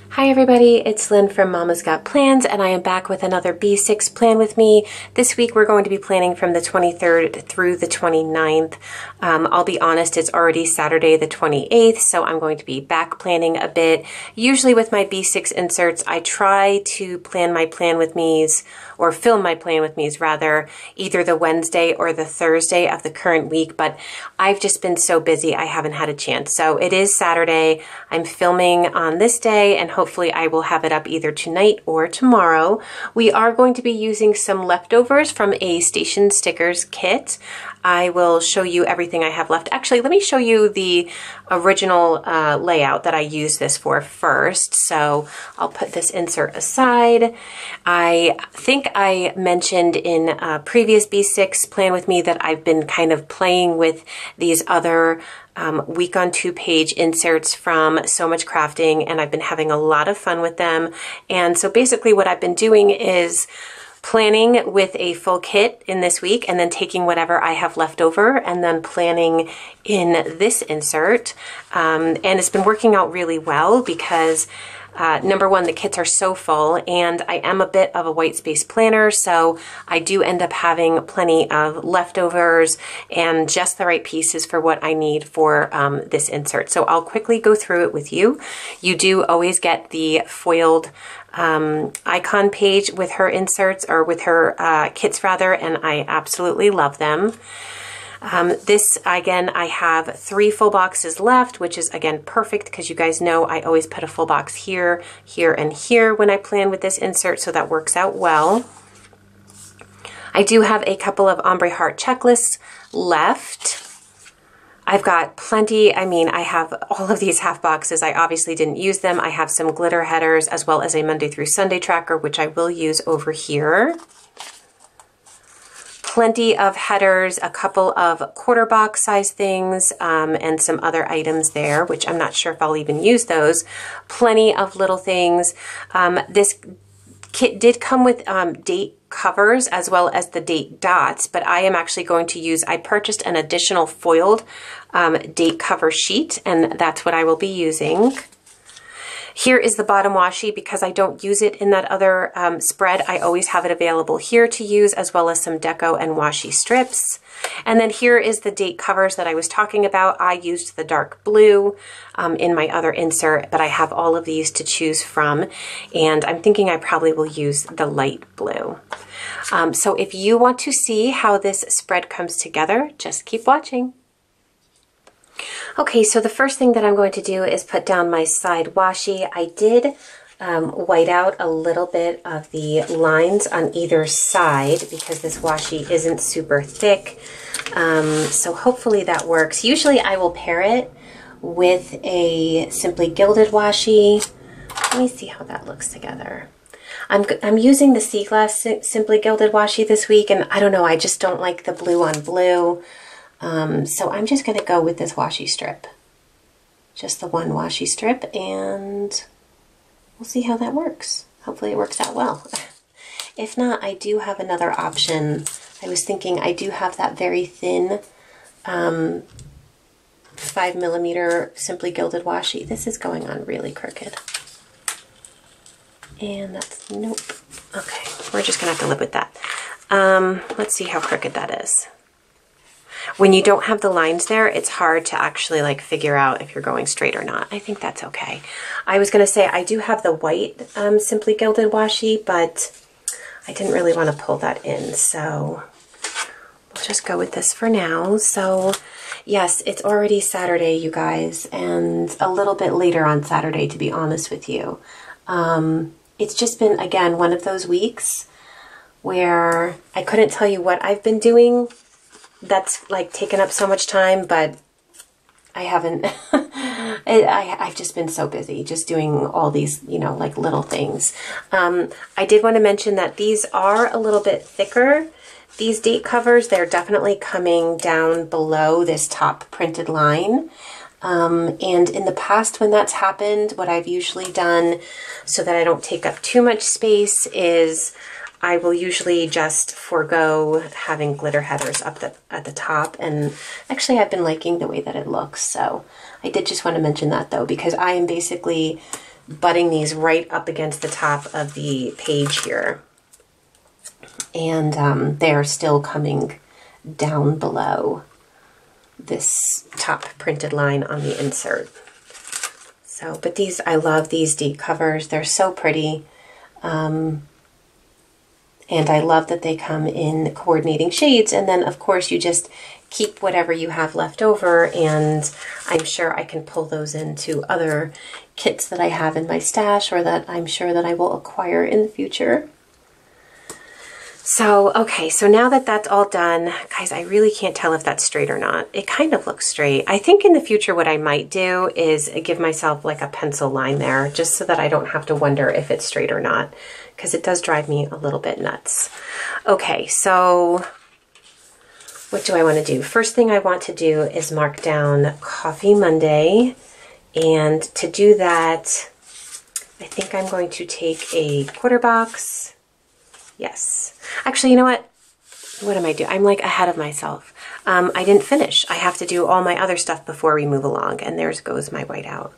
Hi everybody, it's Lynn from Mama's Got Plans, and I am back with another B6 plan with me. This week we're going to be planning from the 23rd through the 29th. I'll be honest, it's already Saturday the 28th, so I'm going to be back planning a bit. Usually with my B6 inserts, I try to plan my plan with me's, or film my plan with me's rather, either the Wednesday or the Thursday of the current week, but I've just been so busy I haven't had a chance. So it is Saturday, I'm filming on this day, and hopefully I will have it up either tonight or tomorrow. We are going to be using some leftovers from a Station Stickers kit. I will show you everything I have left. Actually, let me show you the original layout that I use this for first. So I'll put this insert aside. I think I mentioned in a previous B6 plan with me that I've been kind of playing with these other week on 2-page inserts from So Much Crafting, and I've been having a lot of fun with them. And so basically what I've been doing is planning with a full kit in this week and then taking whatever I have left over and then planning in this insert. And it's been working out really well because number one, the kits are so full, and I am a bit of a white space planner, so I do end up having plenty of leftovers and just the right pieces for what I need for this insert. So I'll quickly go through it with you. You do always get the foiled icon page with her inserts, or with her kits rather, and I absolutely love them. This, again, I have 3 full boxes left, which is, again, perfect because you guys know I always put a full box here, here, and here when I plan with this insert, so that works out well. I do have a couple of ombre heart checklists left. I've got plenty. I mean, I have all of these half boxes. I obviously didn't use them. I have some glitter headers as well as a Monday through Sunday tracker, which I will use over here. Plenty of headers, a couple of quarter box size things, and some other items there, which I'm not sure if I'll even use those. Plenty of little things. This kit did come with date covers as well as the date dots, but I am actually going to use, I purchased an additional foiled date cover sheet, and that's what I will be using. Here is the bottom washi. Because I don't use it in that other spread, I always have it available here to use, as well as some deco and washi strips. And then here is the date covers that I was talking about. I used the dark blue in my other insert, but I have all of these to choose from, and I'm thinking I probably will use the light blue. So if you want to see how this spread comes together, just keep watching. Okay, so the first thing that I'm going to do is put down my side washi. I did white out a little bit of the lines on either side because this washi isn't super thick. So hopefully that works. Usually I will pair it with a Simply Gilded washi. Let me see how that looks together. I'm using the Sea Glass Simply Gilded washi this week, and I don't know, I just don't like the blue on blue. So I'm just going to go with this washi strip. Just the one washi strip, and we'll see how that works. Hopefully it works out well. If not, I do have another option. I was thinking I do have that very thin 5mm Simply Gilded washi. This is going on really crooked. And that's, nope. Okay, we're just going to have to live with that. Let's see how crooked that is. When you don't have the lines there, it's hard to actually like figure out if you're going straight or not. I think that's okay. I was going to say I do have the white Simply Gilded washi, but I didn't really want to pull that in, so we'll just go with this for now. So yes, it's already Saturday, you guys, and a little bit later on Saturday, to be honest with you. It's just been, again, one of those weeks where I couldn't tell you what I've been doing that's like taken up so much time, but I haven't, I've just been so busy just doing all these, you know, like little things. I did want to mention that these are a little bit thicker. These date covers, they're definitely coming down below this top printed line. And in the past when that's happened, what I've usually done so that I don't take up too much space is I will usually just forego having glitter headers up at the top, and actually I've been liking the way that it looks, so I did just want to mention that though, because I am basically butting these right up against the top of the page here. And they're still coming down below this top printed line on the insert. So, but these, I love these deep covers. They're so pretty. And I love that they come in coordinating shades. And then, of course, you just keep whatever you have left over. And I'm sure I can pull those into other kits that I have in my stash, or that I'm sure that I will acquire in the future. So, okay, so now that that's all done, guys, I really can't tell if that's straight or not. It kind of looks straight. I think in the future what I might do is give myself like a pencil line there, just so that I don't have to wonder if it's straight or not, because it does drive me a little bit nuts. Okay, so what do I want to do? First thing I want to do is mark down Coffee Monday, and to do that, I think I'm going to take a quarter box. Yes. Actually, you know what? What am I doing? I'm like ahead of myself. I didn't finish. I have to do all my other stuff before we move along. And there goes my whiteout.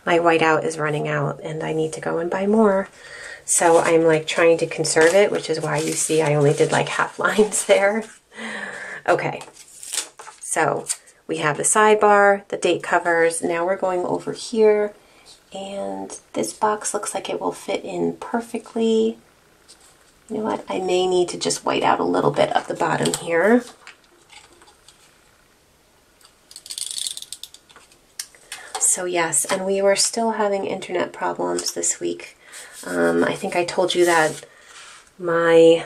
My whiteout is running out and I need to go and buy more. So I'm like trying to conserve it, which is why you see I only did like half lines there. Okay. So we have the sidebar, the date covers. Now we're going over here. And this box looks like it will fit in perfectly. You know what, I may need to just white out a little bit of the bottom here. So yes, and we were still having internet problems this week. I think I told you that my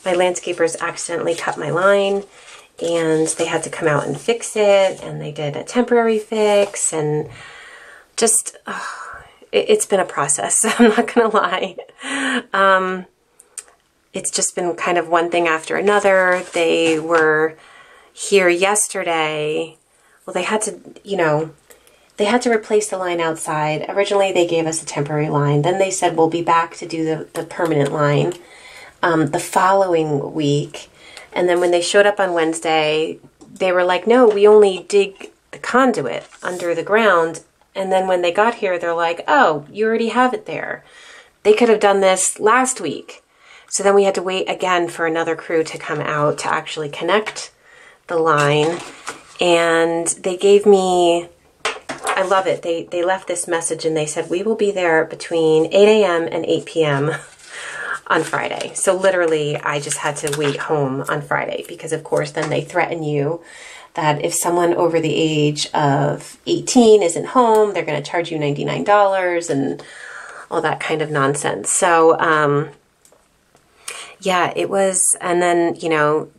landscapers accidentally cut my line and they had to come out and fix it, and they did a temporary fix, and just, it's been a process, I'm not gonna lie. It's just been kind of one thing after another. They were here yesterday. Well, they had to, you know, they had to replace the line outside. Originally, they gave us a temporary line. Then they said, we'll be back to do the permanent line the following week. And then when they showed up on Wednesday, they were like, no, we only dig the conduit under the ground. And then when they got here, they're like, oh, you already have it there. They could have done this last week. So then we had to wait again for another crew to come out to actually connect the line. And they gave me, I love it, they left this message and they said, we will be there between 8 a.m. and 8 p.m. on Friday. So literally, I just had to wait home on Friday because, of course, then they threaten you that if someone over the age of 18 isn't home, they're going to charge you $99 and all that kind of nonsense. So, yeah, it was, and then, you know,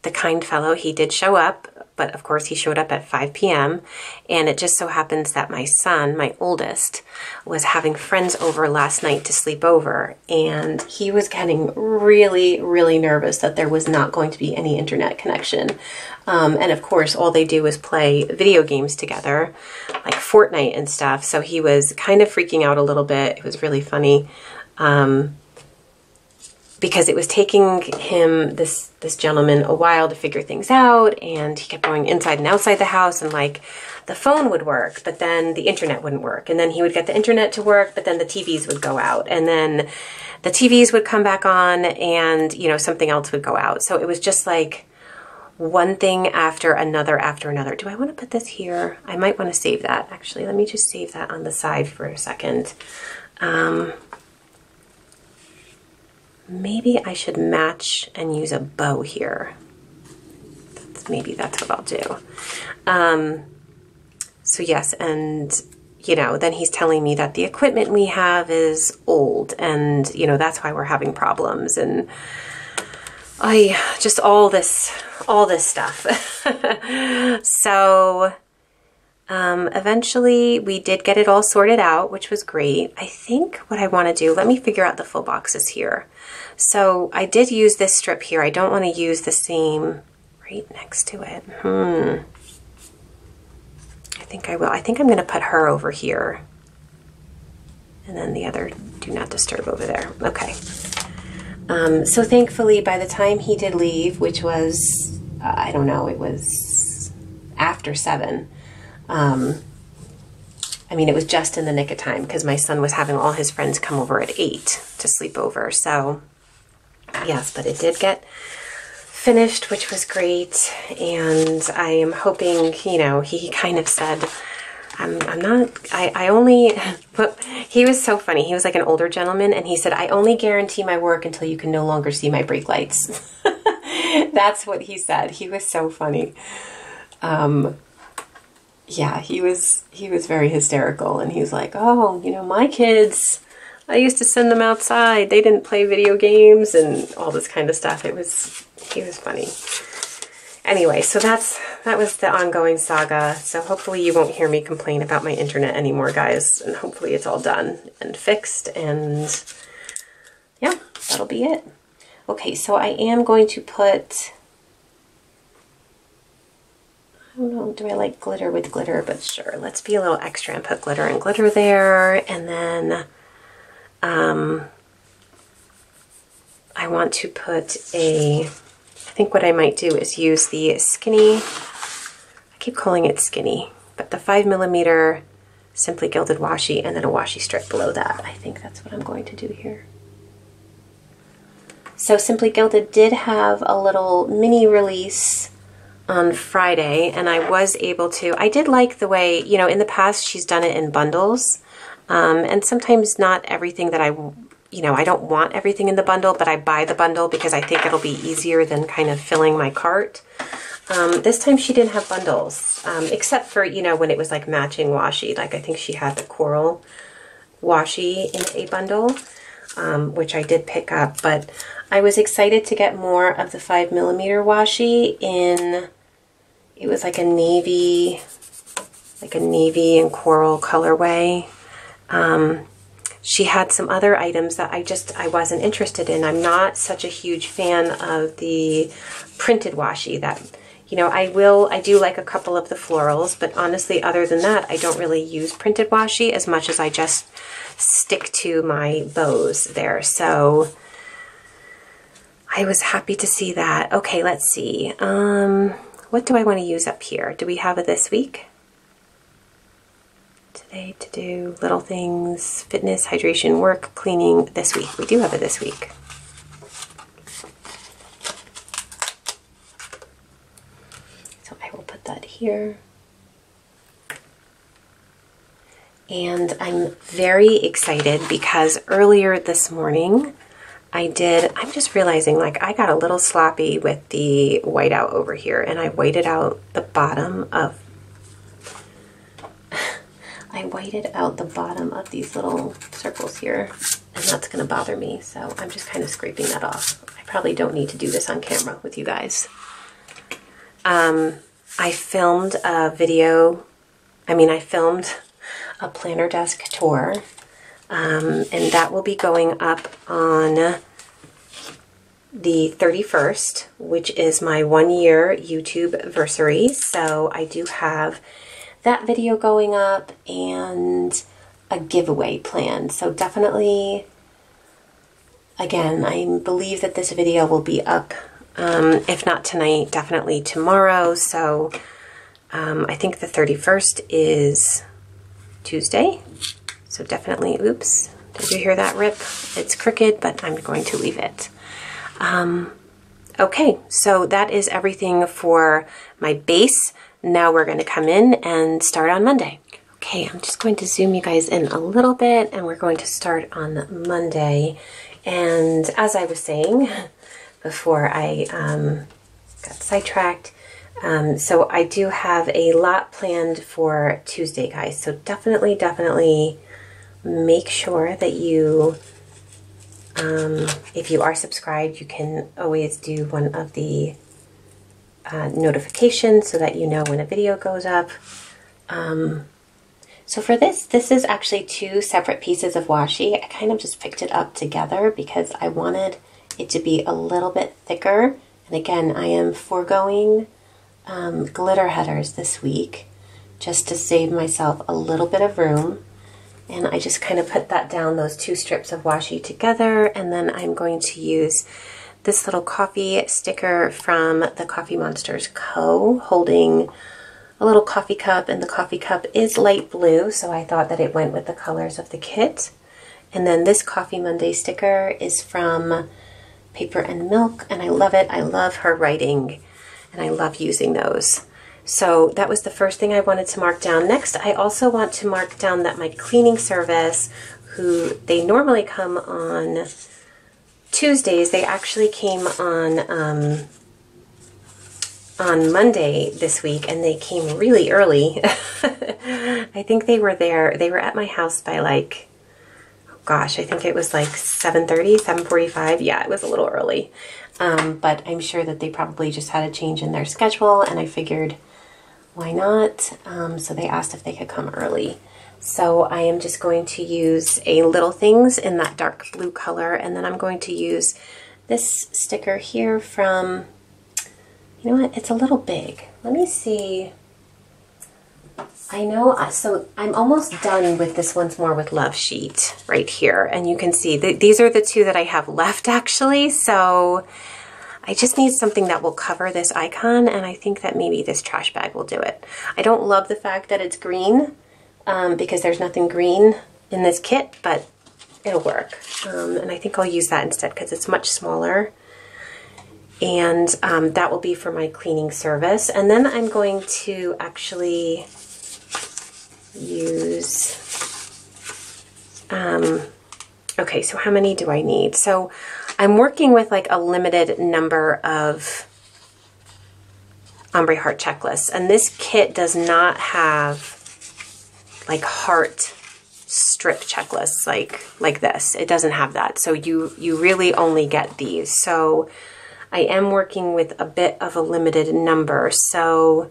the kind fellow, he did show up, but of course he showed up at 5 p.m. And it just so happens that my son, my oldest, was having friends over last night to sleep over. And he was getting really, really nervous that there was not going to be any internet connection. And of course, all they do is play video games together, like Fortnite and stuff. So he was kind of freaking out a little bit. It was really funny. Because it was taking him, this gentleman, a while to figure things out, and he kept going inside and outside the house, and like the phone would work, but then the internet wouldn't work, and then he would get the internet to work, but then the TVs would go out, and then the TVs would come back on, and you know, something else would go out. So it was just like one thing after another after another. Do I want to put this here? I might want to save that. Actually, let me just save that on the side for a second. Maybe I should match and use a bow here. Maybe that's what I'll do. So yes, and you know, then he's telling me that the equipment we have is old, and you know, that's why we're having problems, and just all this stuff. So eventually we did get it all sorted out, which was great. I think what I want to do, let me figure out the full boxes here. So I did use this strip here. I don't want to use the same right next to it. I think I will. I think I'm going to put her over here. And then the other do not disturb over there. Okay. So thankfully, by the time he did leave, which was, I don't know, it was after 7. I I mean, it was just in the nick of time because my son was having all his friends come over at 8 to sleep over. So yes, but it did get finished, which was great. And I am hoping, you know, he kind of said, I only, he was so funny. He was like an older gentleman, and he said, I only guarantee my work until you can no longer see my brake lights. That's what he said. He was so funny. Yeah, he was very hysterical, and he was like, oh, you know, my kids, I used to send them outside. They didn't play video games and all this kind of stuff. He was funny. Anyway, so that was the ongoing saga. So hopefully you won't hear me complain about my internet anymore, guys. And hopefully it's all done and fixed. And yeah, that'll be it. Okay, so I am going to put, I don't know, do I like glitter with glitter? But sure, let's be a little extra and put glitter and glitter there. And then I want to put I think what I might do is use the skinny, I keep calling it skinny, but the 5mm Simply Gilded washi, and then a washi strip below that. I think that's what I'm going to do here. So Simply Gilded did have a little mini release on Friday, and I was able to, I did like the way, you know, in the past she's done it in bundles, and sometimes not everything that you know, I don't want everything in the bundle, but I buy the bundle because I think it'll be easier than kind of filling my cart. This time she didn't have bundles, except for, you know, when it was like matching washi. Like I think she had the coral washi in a bundle, which I did pick up, but I was excited to get more of the 5mm washi in, it was like a navy and coral colorway. She had some other items that I wasn't interested in. I'm not such a huge fan of the printed washi that, you know, I do like a couple of the florals, but honestly, other than that, I don't really use printed washi as much as I just stick to my bows there. So I was happy to see that. Okay, let's see. What do I want to use up here? Do we have it this week? Today to do little things, fitness, hydration, work, cleaning this week. We do have it this week. So I will put that here. And I'm very excited because earlier this morning I'm just realizing like I got a little sloppy with the whiteout over here, and I whited out the bottom of these little circles here, and that's going to bother me, so I'm just kind of scraping that off. I probably don't need to do this on camera with you guys. I filmed a video, I filmed a planner desk tour, and that will be going up on the 31st, which is my 1-year YouTube anniversary. So I do have that video going up and a giveaway planned. So definitely, again, I believe that this video will be up, if not tonight, definitely tomorrow. So I think the 31st is Tuesday. So definitely, oops, did you hear that rip? It's crooked, but I'm going to leave it. Okay, so that is everything for my base. Now we're going to come in and start on Monday. Okay, I'm just going to zoom you guys in a little bit, and we're going to start on Monday. And as I was saying before I got sidetracked, so I do have a lot planned for Tuesday, guys. So definitely make sure that you, if you are subscribed, you can always do one of the notifications so that you know when a video goes up. So for this is actually 2 separate pieces of washi. I kind of just picked it up together because I wanted it to be a little bit thicker. And again, I am foregoing glitter headers this week just to save myself a little bit of room. And I just kind of put that down, those 2 strips of washi together, and then I'm going to use this little coffee sticker from the Coffee Monsters Co. holding a little coffee cup, and the coffee cup is light blue, so I thought that it went with the colors of the kit. And then this Coffee Monday sticker is from Paper and Milk, and I love it. I love her writing, and I love using those. So that was the first thing I wanted to mark down. Next, I also want to mark down that my cleaning service, who they normally come on Tuesdays, they actually came on Monday this week, and they came really early. I think they were at my house by like, oh gosh, I think it was like 7:30, 7:45. Yeah, it was a little early. But I'm sure that they probably just had a change in their schedule, and I figured, why not? So they asked if they could come early. So I am just going to use a Little Things in that dark blue color, and then I'm going to use this sticker here from, you know what, it's a little big. Let me see. I know, so I'm almost done with this Once More with Love sheet right here, and you can see these are the two that I have left actually, so I just need something that will cover this icon, and I think that maybe this trash bag will do it. I don't love the fact that it's green, because there's nothing green in this kit, but it'll work. And I think I'll use that instead because it's much smaller. And that will be for my cleaning service. And then I'm going to actually use, okay, so how many do I need? So I'm working with like a limited number of ombre heart checklists, and this kit does not have like heart strip checklists like this. It doesn't have that, so you really only get these. So I am working with a bit of a limited number. So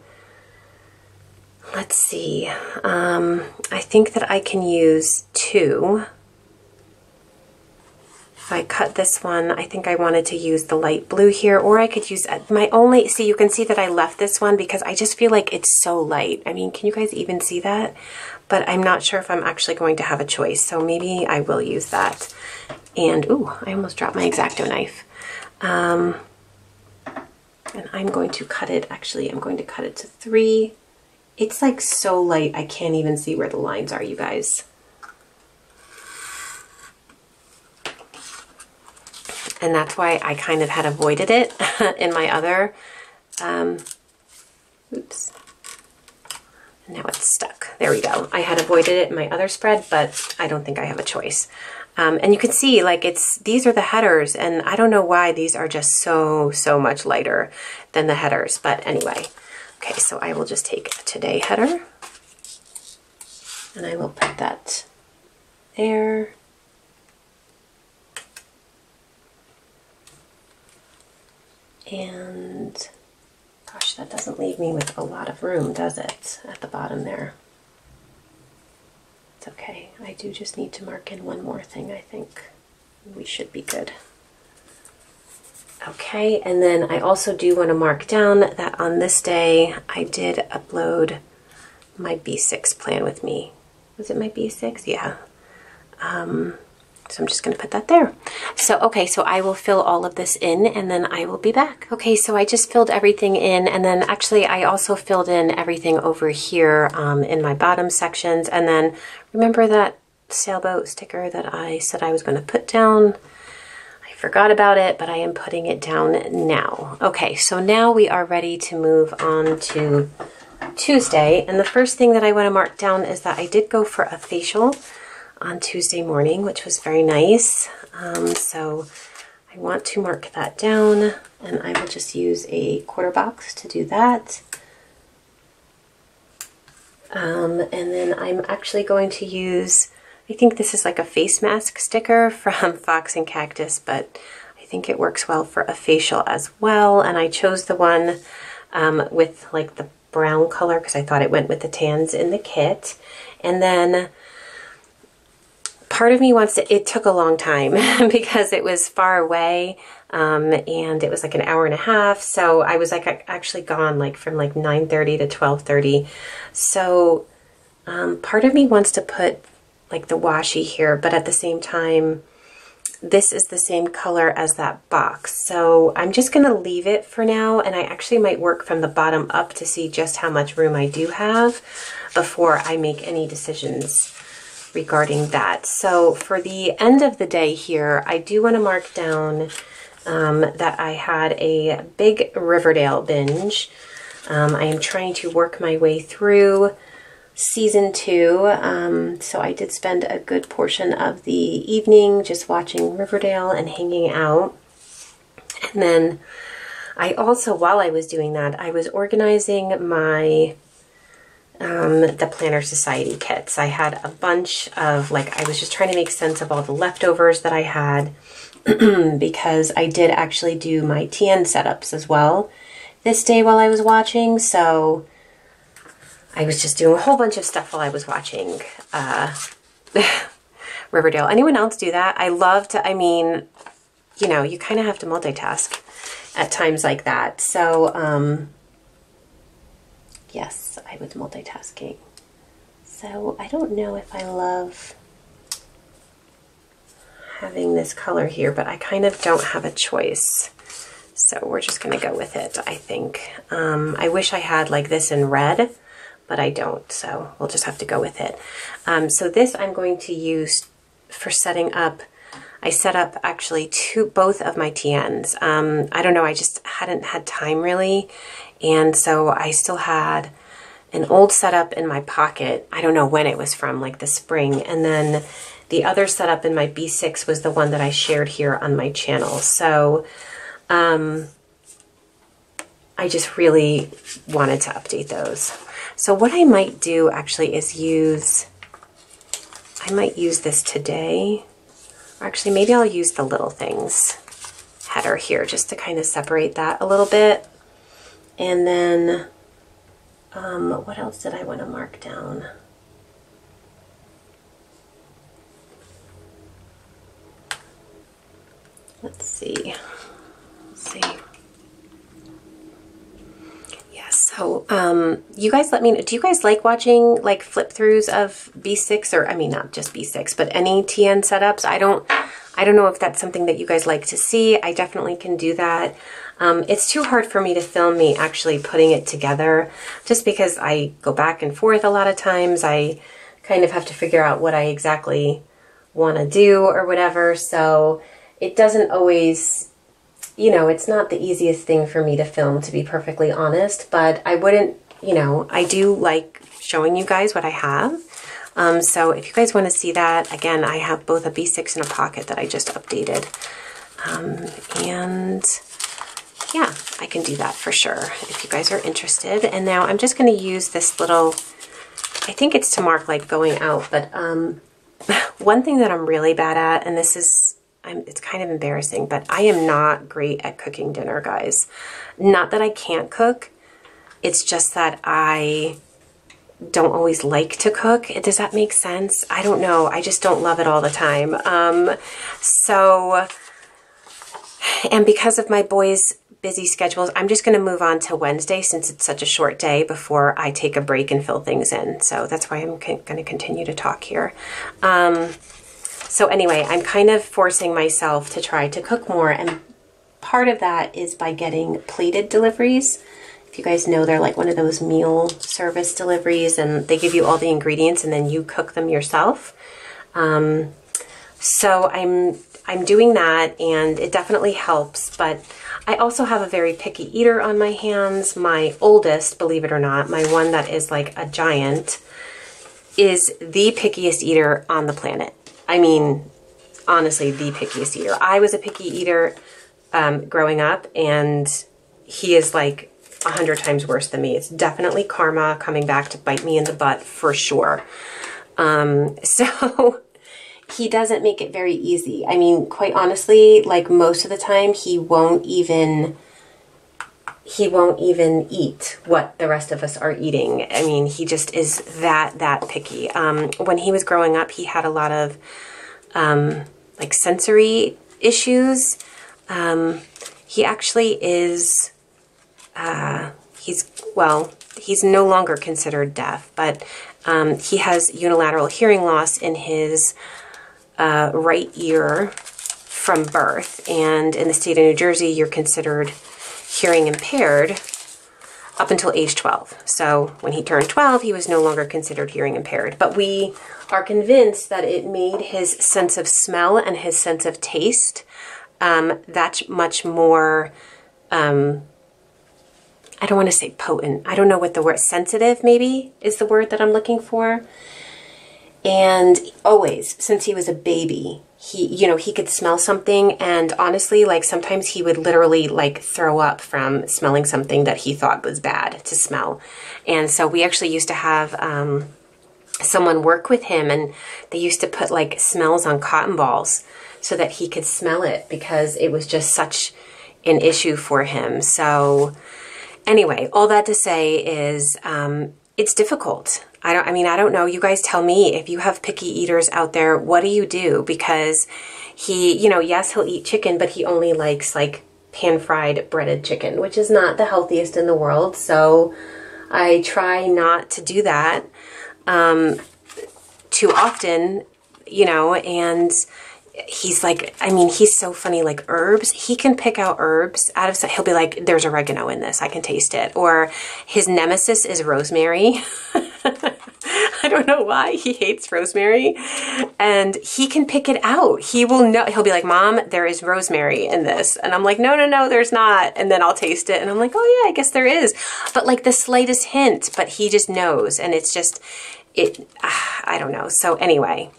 let's see, I think that I can use 2. If I cut this one, I think I wanted to use the light blue here, or I could use my only, see, you can see that I left this one because I just feel like it's so light. I mean, can you guys even see that? But I'm not sure if I'm actually going to have a choice, so maybe I will use that. And, ooh, I almost dropped my X-Acto knife. And I'm going to cut it, actually, I'm going to cut it to 3. It's like so light, I can't even see where the lines are, you guys. And that's why I kind of had avoided it in my other, oops, now it's stuck. There we go. I had avoided it in my other spread, but I don't think I have a choice. And you can see like these are the headers, and I don't know why these are just so much lighter than the headers, but anyway. Okay, so I will just take a Today header, and I will put that there. And gosh, that doesn't leave me with a lot of room, does it? At the bottom there. It's okay. I do just need to mark in one more thing, I think. We should be good. Okay, and then I also do want to mark down that on this day, I did upload my B6 plan with me. Was it my B6? Yeah. So I'm just going to put that there. So, okay, so I will fill all of this in, and then I will be back. Okay, so I just filled everything in, and then actually I also filled in everything over here in my bottom sections. And then remember that sailboat sticker that I said I was going to put down? I forgot about it, but I am putting it down now. Okay, so now we are ready to move on to Tuesday. And the first thing that I want to mark down is that I did go for a facial on Tuesday morning, which was very nice. So I want to mark that down, and I will just use a quarter box to do that. And then I'm actually going to use, I think this is like a face mask sticker from Fox and Cactus, but I think it works well for a facial as well. And I chose the one with like the brown color because I thought it went with the tans in the kit. And then part of me wants to, it took a long time because it was far away, and it was like an hour and a half. So I was like actually gone like from like 9:30 to 12:30. So part of me wants to put like the washi here, but at the same time, this is the same color as that box. So I'm just going to leave it for now, and I actually might work from the bottom up to see just how much room I do have before I make any decisions regarding that. So for the end of the day here, I do want to mark down that I had a big Riverdale binge. I am trying to work my way through season 2, so I did spend a good portion of the evening just watching Riverdale and hanging out. And then I also, while I was doing that, I was organizing my the Planner Society kits. I had a bunch of, like, I was just trying to make sense of all the leftovers that I had because I did actually do my TN setups as well this day while I was watching, so I was just doing a whole bunch of stuff while I was watching Riverdale. Anyone else do that? I love to, I mean, you know, you kind of have to multitask at times like that. So, yes, I was multitasking. So I don't know if I love having this color here, but I kind of don't have a choice. So we're just going to go with it, I think. I wish I had like this in red, but I don't, so we'll just have to go with it. So this I'm going to use for setting up. I set up actually both of my TNs. I don't know, I just hadn't had time really, and so I still had an old setup in my pocket. I don't know when it was from, like the spring, and then the other setup in my B6 was the one that I shared here on my channel. So I just really wanted to update those. So what I might do actually is I might use this today. Or actually, maybe I'll use the Little Things header here just to kind of separate that a little bit. And then, what else did I want to mark down? Let's see. So, you guys let me know, do you guys like watching like flip throughs of B6, or I mean, not just B6, but any TN setups? I don't know if that's something that you guys like to see. I definitely can do that. It's too hard for me to film me actually putting it together just because I go back and forth a lot of times. I kind of have to figure out what I exactly want to do or whatever. So it doesn't always, you know, it's not the easiest thing for me to film, to be perfectly honest, but I wouldn't, you know, I do like showing you guys what I have. So if you guys want to see that, again, I have both a B6 and a pocket that I just updated. And yeah, I can do that for sure if you guys are interested. And now I'm just going to use this little, I think it's to mark like going out, but one thing that I'm really bad at, and this is, it's kind of embarrassing, but I am not great at cooking dinner, guys. Not that I can't cook, it's just that I don't always like to cook. Does that make sense? I don't know. I just don't love it all the time. And because of my boys' busy schedules, I'm just going to move on to Wednesday since it's such a short day before I take a break and fill things in. So that's why I'm going to continue to talk here. So anyway, I'm kind of forcing myself to try to cook more, and part of that is by getting plated deliveries. If you guys know, they're like one of those meal service deliveries, and they give you all the ingredients and then you cook them yourself. So I'm doing that, and it definitely helps, but I also have a very picky eater on my hands. My oldest, believe it or not, my one that is like a giant, is the pickiest eater on the planet. I mean, honestly, the pickiest eater. I was a picky eater growing up, and he is like 100 times worse than me. It's definitely karma coming back to bite me in the butt for sure. So he doesn't make it very easy. I mean, quite honestly, like most of the time, he won't even eat what the rest of us are eating. I mean, he just is that picky. When he was growing up, he had a lot of like sensory issues. He actually is, he's no longer considered deaf, but he has unilateral hearing loss in his right ear from birth. And in the state of New Jersey, you're considered hearing impaired up until age 12. So when he turned 12, he was no longer considered hearing impaired. But we are convinced that it made his sense of smell and his sense of taste that much more, I don't want to say potent. I don't know what the word, sensitive maybe is the word that I'm looking for. And always, since he was a baby, he could smell something, and honestly, like sometimes he would literally like throw up from smelling something that he thought was bad to smell. And so we actually used to have someone work with him, and they used to put like smells on cotton balls so that he could smell it, because it was just such an issue for him. So anyway, all that to say is it's difficult. I don't know. You guys tell me, if you have picky eaters out there, what do you do? Because he, yes, he'll eat chicken, but he only likes like pan-fried breaded chicken, which is not the healthiest in the world. So I try not to do that too often, and he's like, he's so funny, like herbs. He can pick out herbs out of, he'll be like, there's oregano in this, I can taste it. Or his nemesis is rosemary. I don't know why he hates rosemary, and he can pick it out. He will know. He'll be like, Mom, there is rosemary in this. And I'm like, no, there's not. And then I'll taste it. And I'm like, oh yeah, I guess there is. But like the slightest hint, but he just knows. And it's just, I don't know. So anyway,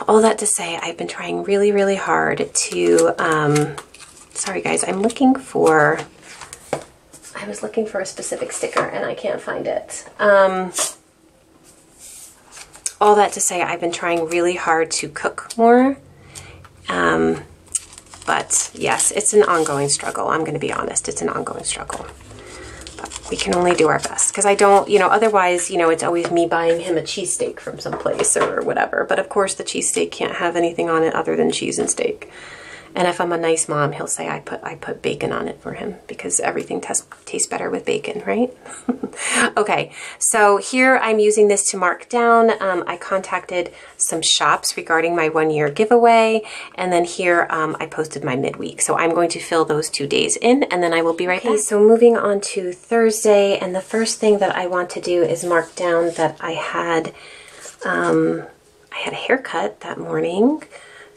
all that to say, I've been trying really, really hard to, sorry guys, I was looking for a specific sticker and I can't find it. All that to say, I've been trying really hard to cook more. But yes, it's an ongoing struggle. I'm going to be honest. It's an ongoing struggle. But we can only do our best, because I don't, otherwise, it's always me buying him a cheesesteak from someplace or whatever. But of course, the cheesesteak can't have anything on it other than cheese and steak. And if I'm a nice mom, he'll say I put bacon on it for him, because everything tastes better with bacon, right? Okay, so here I'm using this to mark down. I contacted some shops regarding my 1-year giveaway, and then here I posted my midweek. So I'm going to fill those 2 days in, and then I will be right back. So moving on to Thursday, and the first thing that I want to do is mark down that I had a haircut that morning.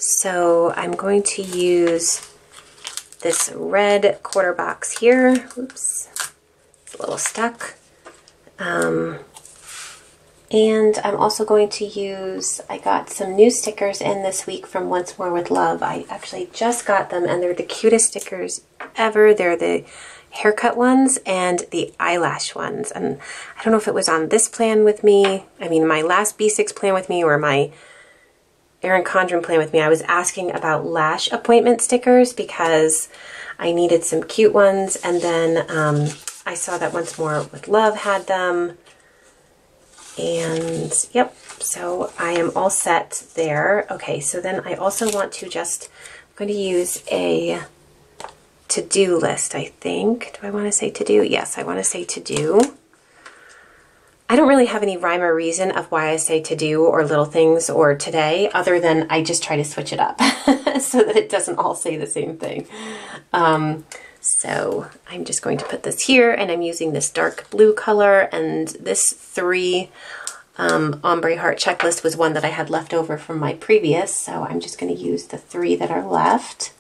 So I'm going to use this red quarter box here. Oops, it's a little stuck. And I'm also going to use, I got some new stickers in this week from Once More with Love. I actually just got them, and they're the cutest stickers ever. They're the haircut ones and the eyelash ones. And I don't know if it was on this plan with me, my last B6 plan with me, or my Erin Condren plan with me. I was asking about lash appointment stickers because I needed some cute ones, and then I saw that Once More with Love had them, and yep, so I am all set there. Okay, so then I also want to I'm going to use a to-do list, I think. Do I want to say to-do? Yes, I want to say to-do. I don't really have any rhyme or reason of why I say to do or little things or today, other than I just try to switch it up so that it doesn't all say the same thing. So I'm just going to put this here, and I'm using this dark blue color, and this 3 ombre heart checklist was one that I had left over from my previous, so I'm just going to use the 3 that are left.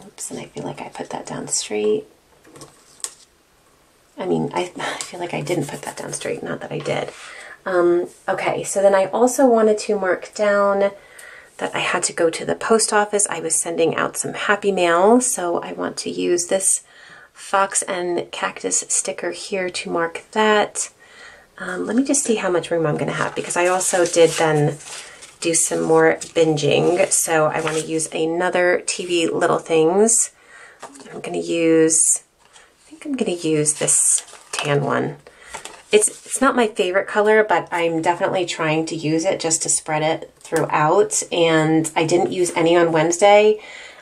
Oops, and I feel like I put that down straight. I feel like I didn't put that down straight, not that I did. Okay, so then I also wanted to mark down that I had to go to the post office. I was sending out some happy mail, so I want to use this fox and cactus sticker here to mark that. Let me just see how much room I'm going to have, because I also did then do some more binging, so I want to use another TV Little Things. I'm going to use this tan one. It's not my favorite color, but I'm definitely trying to use it just to spread it throughout, and I didn't use any on Wednesday,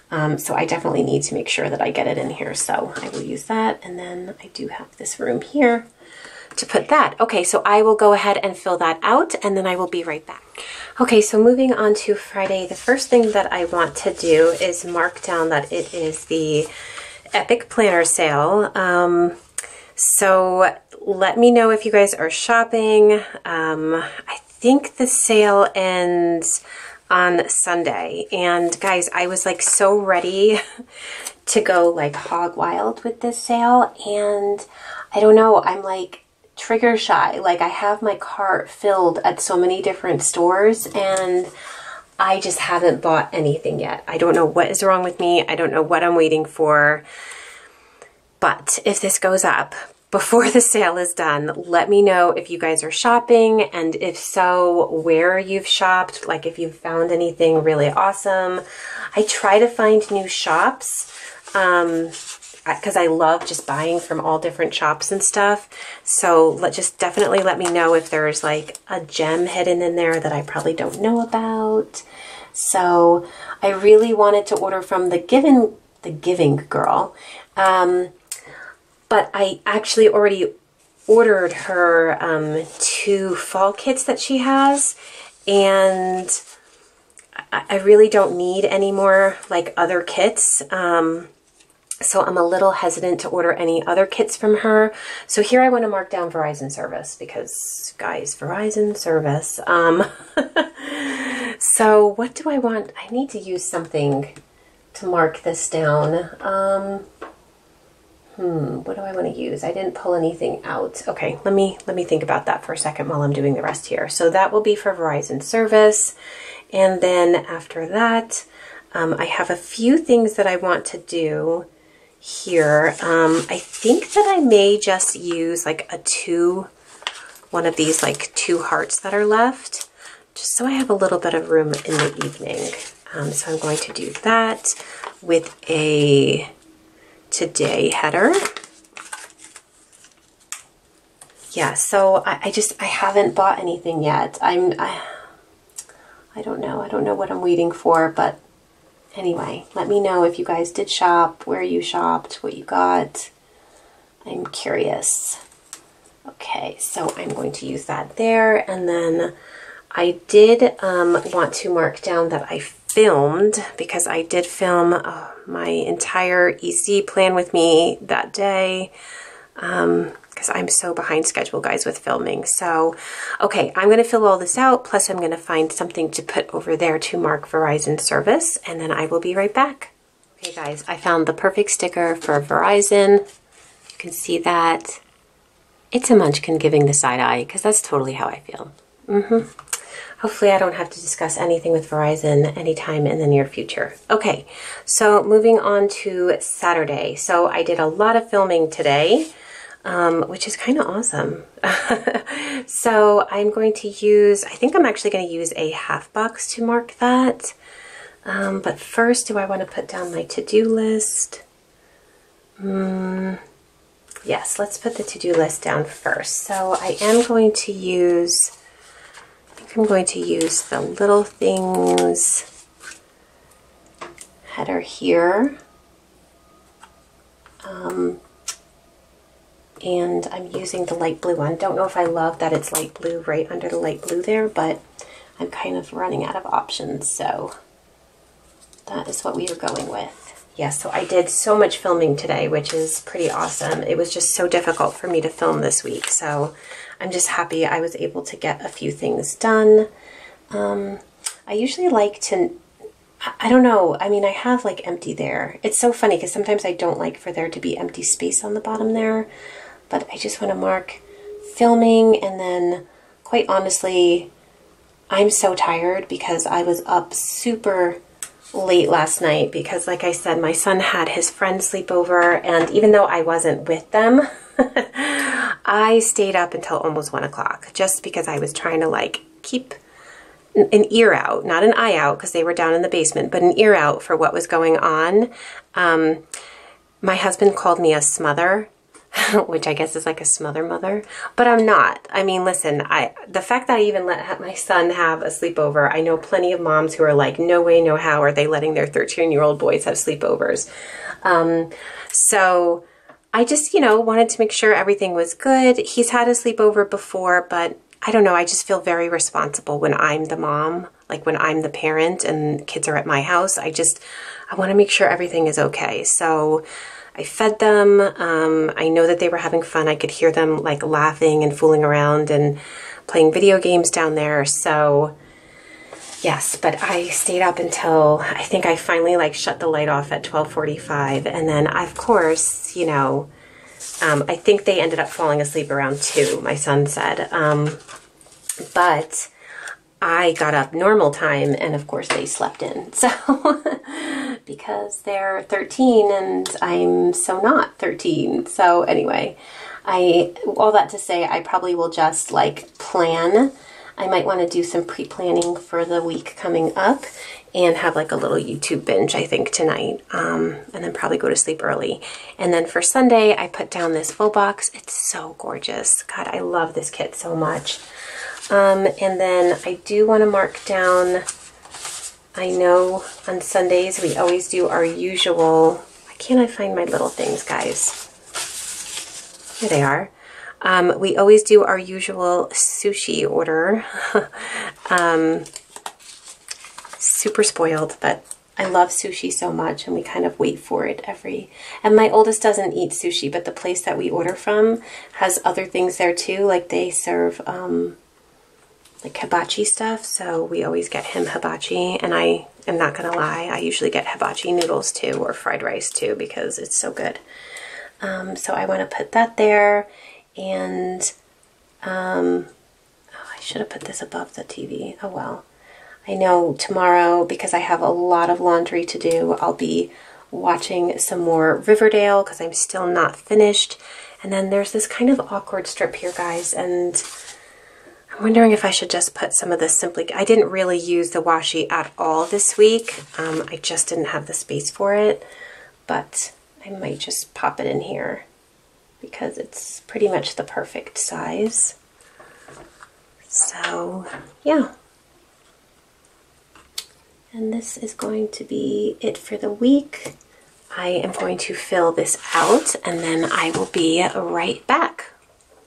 so I definitely need to make sure that I get it in here, so I will use that. And then I do have this room here, to put that. Okay, so I will go ahead and fill that out and then I will be right back. Okay, so moving on to Friday, the first thing that I want to do is mark down that it is the Epic Planner Sale. So let me know if you guys are shopping. I think the sale ends on Sunday. And guys, I was like so ready to go like hog wild with this sale. And I don't know, I'm like trigger shy. Like I have my cart filled at so many different stores and I just haven't bought anything yet. I don't know what is wrong with me. I don't know what I'm waiting for. But if this goes up before the sale is done, let me know if you guys are shopping, and if so, where you've shopped, like if you've found anything really awesome. I try to find new shops because I love just buying from all different shops and stuff. So just definitely let me know if there's like a gem hidden in there that I probably don't know about. So I really wanted to order from the Giving Girl. But I actually already ordered her 2 fall kits that she has, and I really don't need any more like other kits. So I'm a little hesitant to order any other kits from her. So here I want to mark down Verizon service because, guys, Verizon service. So what do I want? I need to use something to mark this down. What do I want to use? I didn't pull anything out. Okay, let me think about that for a second while I'm doing the rest here. So that will be for Verizon service. And then after that, I have a few things that I want to do here. I think that I may just use like one of these like 2 hearts that are left, just so I have a little bit of room in the evening. So I'm going to do that with a today header. Yeah, so I haven't bought anything yet. I don't know what I'm waiting for, but anyway, let me know if you guys did shop, where you shopped, what you got. I'm curious. Okay, so I'm going to use that there, and then I did want to mark down that I filmed, because I did film my entire EC plan with me that day, because I'm so behind schedule, guys, with filming. So, okay, I'm going to fill all this out, plus I'm going to find something to put over there to mark Verizon service, and then I will be right back. Okay, guys, I found the perfect sticker for Verizon. You can see that. It's a munchkin giving the side eye, because that's totally how I feel. Hopefully I don't have to discuss anything with Verizon anytime in the near future. Okay, so moving on to Saturday. So I did a lot of filming today, which is kind of awesome. So I'm going to use, I think I'm actually going to use a half box to mark that. But first, do I want to put down my to-do list? Yes, let's put the to-do list down first. So I am going to use, I'm going to use the little things header here. And I'm using the light blue one. Don't know if I love that it's light blue right under the light blue there, but I'm kind of running out of options, so that is what we are going with. Yes, so I did so much filming today, which is pretty awesome. It was just so difficult for me to film this week, so I'm just happy I was able to get a few things done. I usually like to, I don't know, I mean, I have like empty there. It's so funny because sometimes I don't like for there to be empty space on the bottom there, but I just want to mark filming, and then quite honestly, I'm so tired because I was up super late last night because, like I said, my son had his friends sleep over, and even though I wasn't with them, I stayed up until almost 1 o'clock just because I was trying to like keep an ear out, not an eye out because they were down in the basement, but an ear out for what was going on. My husband called me a smother, which I guess is like a smother mother, but I'm not. I mean, listen, the fact that I even let my son have a sleepover, I know plenty of moms who are like, no way, no how are they letting their 13-year-old boys have sleepovers. So I just, you know, wanted to make sure everything was good. He's had a sleepover before, but I don't know, I just feel very responsible when I'm the mom, like when I'm the parent and kids are at my house. I want to make sure everything is okay. So I fed them. I know that they were having fun. I could hear them like laughing and fooling around and playing video games down there. So yes, but I stayed up until I think I finally like shut the light off at 12:45. And then of course, you know, I think they ended up falling asleep around 2, my son said. But I got up normal time and of course they slept in. So because they're 13 and I'm so not 13. So anyway, all that to say, I probably will just like plan. I might want to do some pre-planning for the week coming up and have like a little YouTube binge, I think, tonight. And then probably go to sleep early. And then for Sunday, I put down this full box. It's so gorgeous. God, I love this kit so much. And then I do want to mark down, I know on Sundays we always do our usual, why can't I find my little things, guys? Here they are. We always do our usual sushi order. Super spoiled, but I love sushi so much and we kind of wait for it and my oldest doesn't eat sushi, but the place that we order from has other things there too. Like they serve like hibachi stuff, so we always get him hibachi, and I am not gonna lie, I usually get hibachi noodles too, or fried rice too, because it's so good. So I want to put that there, and oh, I should have put this above the TV. Oh well. I know tomorrow, because I have a lot of laundry to do, I'll be watching some more Riverdale because I'm still not finished. And then there's this kind of awkward strip here, guys, and I'm wondering if I should just put some of this simply. I didn't really use the washi at all this week. I just didn't have the space for it, but I might just pop it in here because it's pretty much the perfect size. So, yeah. And this is going to be it for the week. I am going to fill this out and then I will be right back.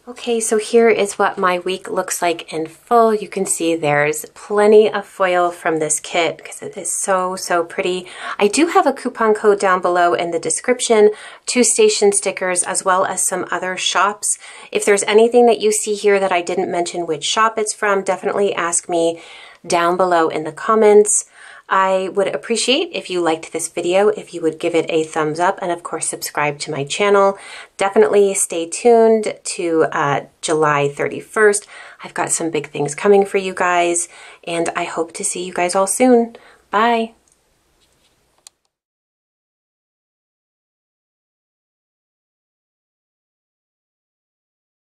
Okay, so here is what my week looks like in full. You can see there's plenty of foil from this kit because it is so, so pretty. I do have a coupon code down below in the description, 2 station stickers, as well as some other shops. If there's anything that you see here that I didn't mention which shop it's from, definitely ask me down below in the comments. I would appreciate if you liked this video, if you would give it a thumbs up, and of course subscribe to my channel. Definitely stay tuned to July 31st. I've got some big things coming for you guys, and I hope to see you guys all soon. Bye!